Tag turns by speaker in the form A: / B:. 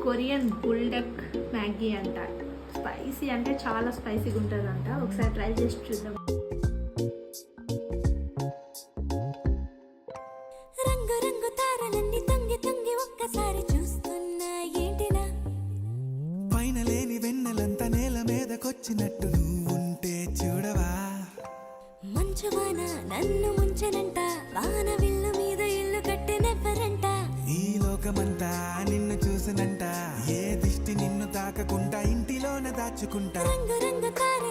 A: Korean బుల్డక్ Maggi అంట. Spicy అంటే చాలా స్పైసీగా ఉంటుందంట. ఒకసారి ట్రై చేసి చూద్దాం.
B: రంగు రంగు తారలన్నీ తొంగి తొంగి ఒక్కసారి చూస్తున్నా ఏంటిలా,
C: పైన లేని వెన్నెలంతా నేల మీదకొచ్చినట్టు నువ్వుంటే చూడవా,
B: మంచు వాన నన్ను ముంచనంట, వాన విల్లు మీద ఇల్లు కట్టెనెవ్వరంట,
C: ఈ లోకమంతా నిన్ను చూసినంట, ఏ దిష్టి నిన్ను తాకకుండా ఇంటిలోన దాచుకుంటా.
B: రంగు రంగు తార